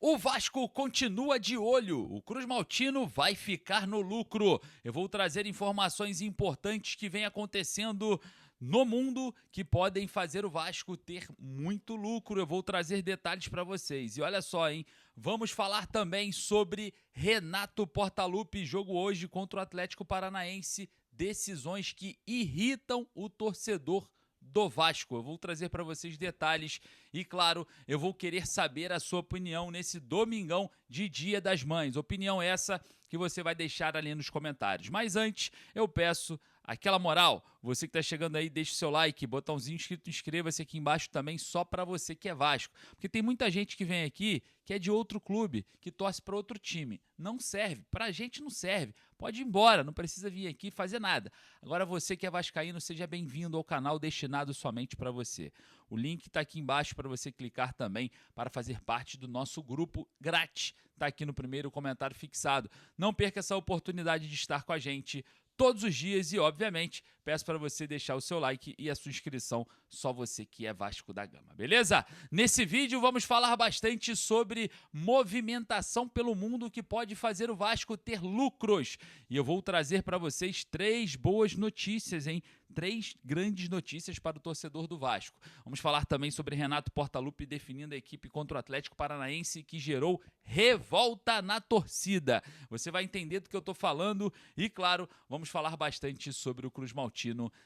O Vasco continua de olho, o Cruz Maltino vai ficar no lucro. Eu vou trazer informações importantes que vem acontecendo no mundo que podem fazer o Vasco ter muito lucro. Eu vou trazer detalhes para vocês. E olha só, hein? Vamos falar também sobre Renato Portaluppi, jogo hoje contra o Atlético Paranaense. Decisões que irritam o torcedor do Vasco. Eu vou trazer para vocês detalhes e, claro, eu vou querer saber a sua opinião nesse domingão de Dia das Mães. Opinião essa que você vai deixar ali nos comentários. Mas antes, eu peço aquela moral. Você que está chegando aí, deixa o seu like, botãozinho escrito inscreva-se aqui embaixo também, só para você que é Vasco. Porque tem muita gente que vem aqui que é de outro clube, que torce para outro time. Não serve, para a gente não serve. Pode ir embora, não precisa vir aqui fazer nada. Agora você que é vascaíno, seja bem-vindo ao canal destinado somente para você. O link está aqui embaixo para você clicar também para fazer parte do nosso grupo grátis. Está aqui no primeiro comentário fixado. Não perca essa oportunidade de estar com a gente todos os dias e, obviamente, peço para você deixar o seu like e a sua inscrição, só você que é Vasco da Gama, beleza? Nesse vídeo vamos falar bastante sobre movimentação pelo mundo que pode fazer o Vasco ter lucros. E eu vou trazer para vocês 3 boas notícias, hein? 3 grandes notícias para o torcedor do Vasco. Vamos falar também sobre Renato Portaluppi definindo a equipe contra o Atlético Paranaense que gerou revolta na torcida. Você vai entender do que eu estou falando e, claro, vamos falar bastante sobre o Cruz Maltino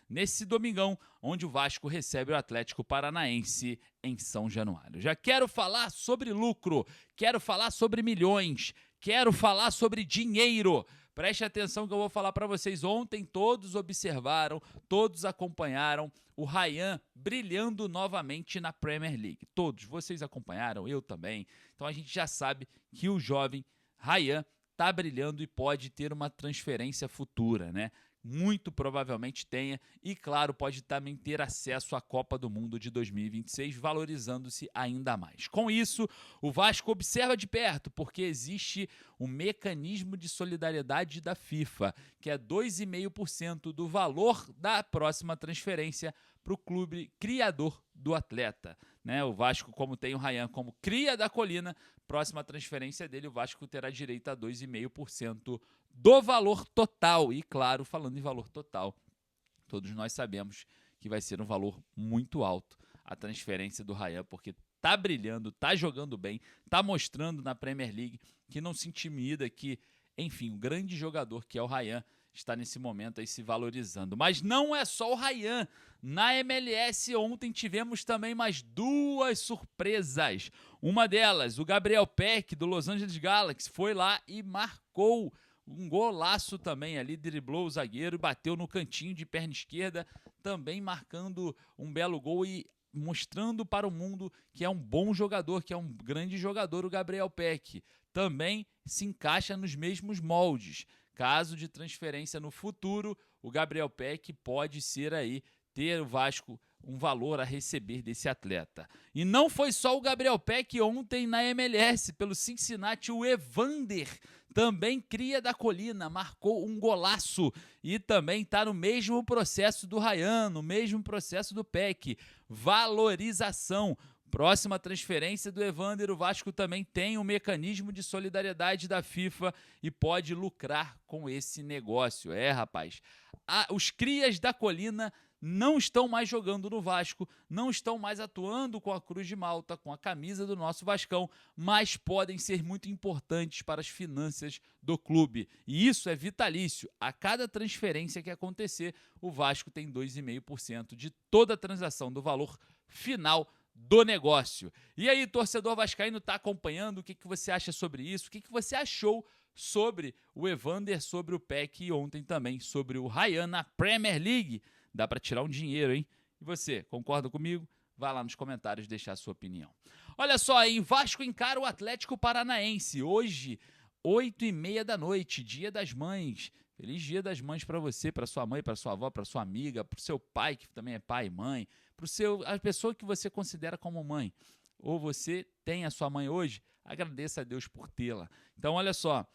nesse domingão, onde o Vasco recebe o Atlético Paranaense em São Januário. Já quero falar sobre lucro, quero falar sobre milhões, quero falar sobre dinheiro. Preste atenção que eu vou falar para vocês. Ontem todos observaram, todos acompanharam o Ryan brilhando novamente na Premier League. Todos, vocês acompanharam, eu também. Então a gente já sabe que o jovem Ryan está brilhando e pode ter uma transferência futura, né? Muito provavelmente tenha e, claro, pode também ter acesso à Copa do Mundo de 2026, valorizando-se ainda mais. Com isso, o Vasco observa de perto, porque existe um mecanismo de solidariedade da FIFA, que é 2,5% do valor da próxima transferência para o clube criador do atleta. Né? O Vasco, como tem o Ryan como cria da colina, próxima transferência dele, o Vasco terá direito a 2,5% do valor total. E, claro, falando em valor total, todos nós sabemos que vai ser um valor muito alto a transferência do Ryan, porque tá brilhando, tá jogando bem, tá mostrando na Premier League que não se intimida, que, enfim, o grande jogador que é o Ryan está nesse momento aí se valorizando. Mas não é só o Ryan. Na MLS ontem tivemos também mais 2 surpresas. Uma delas, o Gabriel Peck do Los Angeles Galaxy foi lá e marcou um golaço também ali, driblou o zagueiro, bateu no cantinho de perna esquerda, também marcando um belo gol e mostrando para o mundo que é um bom jogador, que é um grande jogador, o Gabriel Peck. Também se encaixa nos mesmos moldes. Caso de transferência no futuro, o Gabriel Peck pode ser aí, ter o Vasco um valor a receber desse atleta. E não foi só o Gabriel Peck ontem na MLS, pelo Cincinnati, o Evander, também cria da colina, marcou um golaço e também está no mesmo processo do Ryan, no mesmo processo do Peck, valorização. Próxima transferência do Evander, o Vasco também tem um mecanismo de solidariedade da FIFA e pode lucrar com esse negócio. É, rapaz, os crias da colina não estão mais jogando no Vasco, não estão mais atuando com a Cruz de Malta, com a camisa do nosso Vascão, mas podem ser muito importantes para as finanças do clube. E isso é vitalício. A cada transferência que acontecer, o Vasco tem 2,5% de toda a transação do valor final do negócio. E aí, torcedor vascaíno, está acompanhando? O que você acha sobre isso? O que você achou sobre o Evander, sobre o Peck e ontem também sobre o Ryan na Premier League? Dá para tirar um dinheiro, hein? E você, concorda comigo? Vai lá nos comentários deixar a sua opinião. Olha só, em Vasco encara o Atlético Paranaense. Hoje, 8h30 da noite, Dia das Mães. Feliz Dia das Mães para você, para sua mãe, para sua avó, para sua amiga, para o seu pai, que também é pai e mãe, para a pessoa que você considera como mãe. Ou você tem a sua mãe hoje, agradeça a Deus por tê-la. Então, olha só,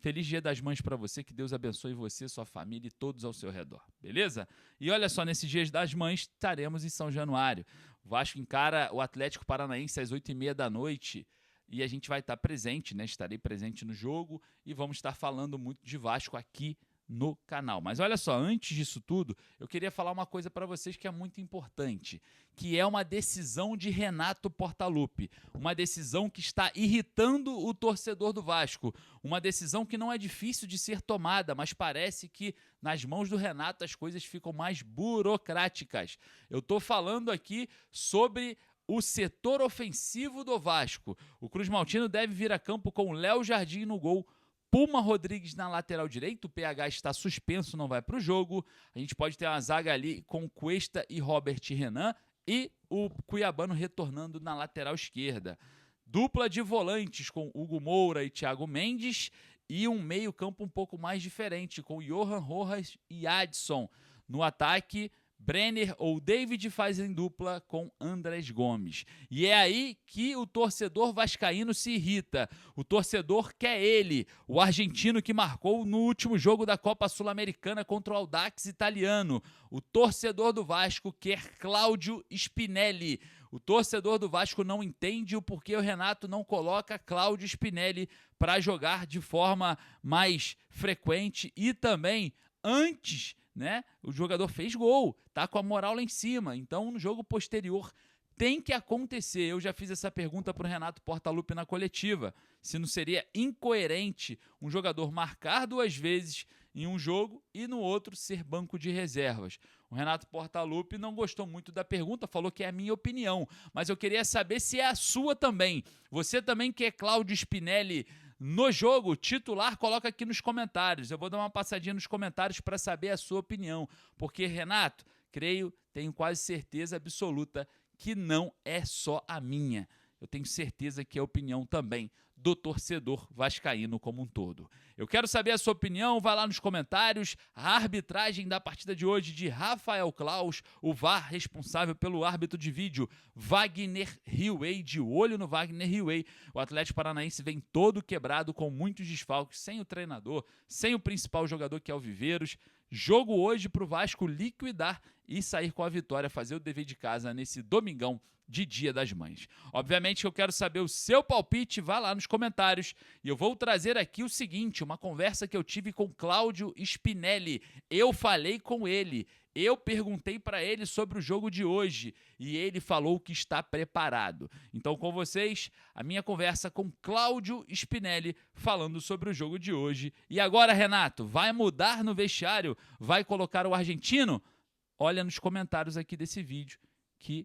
feliz Dia das Mães para você, que Deus abençoe você, sua família e todos ao seu redor, beleza? E olha só, nesses Dias das Mães estaremos em São Januário. O Vasco encara o Atlético Paranaense às 8h30 da noite, e a gente vai estar presente, né? Estarei presente no jogo e vamos estar falando muito de Vasco aqui no canal. Mas olha só, antes disso tudo, eu queria falar uma coisa para vocês que é muito importante, que é uma decisão de Renato Portaluppi, uma decisão que está irritando o torcedor do Vasco, uma decisão que não é difícil de ser tomada, mas parece que nas mãos do Renato as coisas ficam mais burocráticas. Eu estou falando aqui sobre o setor ofensivo do Vasco. O Cruz Maltino deve vir a campo com Léo Jardim no gol, Puma Rodrigues na lateral direita, o PH está suspenso, não vai para o jogo. A gente pode ter uma zaga ali com Cuesta e Robert Renan e o Cuiabano retornando na lateral esquerda. Dupla de volantes com Hugo Moura e Thiago Mendes e um meio campo um pouco mais diferente com Johan Rojas e Adson. No ataque, Brenner ou David fazem dupla com Andrés Gomes. E é aí que o torcedor vascaíno se irrita. O torcedor quer ele, o argentino que marcou no último jogo da Copa Sul-Americana contra o Audax italiano. O torcedor do Vasco quer Cláudio Spinelli. O torcedor do Vasco não entende o porquê o Renato não coloca Cláudio Spinelli para jogar de forma mais frequente e também antes, né? O jogador fez gol, tá com a moral lá em cima. Então, no jogo posterior tem que acontecer. Eu já fiz essa pergunta para o Renato Portaluppi na coletiva. Se não seria incoerente um jogador marcar 2 vezes em um jogo e no outro ser banco de reservas. O Renato Portaluppi não gostou muito da pergunta, falou que é a minha opinião. Mas eu queria saber se é a sua também. Você também quer Cláudio Spinelli no jogo titular? Coloca aqui nos comentários. Eu vou dar uma passadinha nos comentários para saber a sua opinião. Porque, Renato, tenho quase certeza absoluta que não é só a minha. Eu tenho certeza que é a opinião também do torcedor vascaíno como um todo. Eu quero saber a sua opinião, vai lá nos comentários. A arbitragem da partida de hoje de Rafael Claus, o VAR responsável pelo árbitro de vídeo, Wagner Hillway, de olho no Wagner Hillway. O Atlético Paranaense vem todo quebrado, com muitos desfalques, sem o treinador, sem o principal jogador que é o Viveiros. Jogo hoje para o Vasco liquidar e sair com a vitória, fazer o dever de casa nesse domingão de Dia das Mães. Obviamente que eu quero saber o seu palpite, vá lá nos comentários. E eu vou trazer aqui o seguinte, uma conversa que eu tive com Cláudio Spinelli. Eu falei com ele, eu perguntei para ele sobre o jogo de hoje e ele falou que está preparado. Então, com vocês, a minha conversa com Cláudio Spinelli falando sobre o jogo de hoje. E agora, Renato, vai mudar no vestiário? Vai colocar o argentino? Olha nos comentários aqui desse vídeo que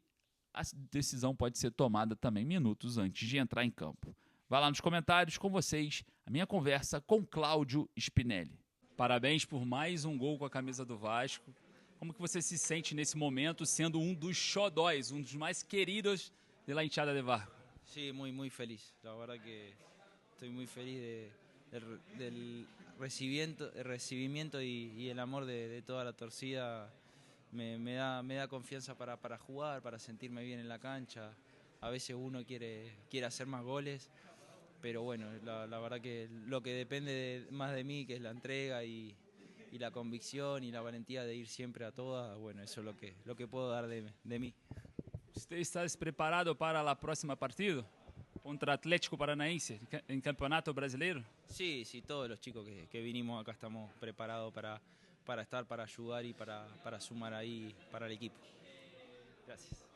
a decisão pode ser tomada também minutos antes de entrar em campo. Vai lá nos comentários, com vocês, a minha conversa com Cláudio Spinelli. Parabéns por mais um gol com a camisa do Vasco. Como que você se sente nesse momento, sendo um dos xodóis, um dos mais queridos da hinchada de Vasco? Sí, muy feliz. La verdad que estoy muy feliz del recibimiento y el amor de toda la torcida. Me da confianza para jugar, para sentirme bien en la cancha. A veces uno quiere hacer más goles, pero bueno, la verdad que lo que depende más de mí, que es la entrega y la convicción y la valentía de ir siempre a todas, bueno, eso es lo que puedo dar de mí. Você está preparado para a próxima partida contra Atlético Paranaense em Campeonato Brasileiro? Sí, todos los chicos que vinimos acá estamos preparados para estar, para ayudar y para sumar ahí para el equipo. Gracias.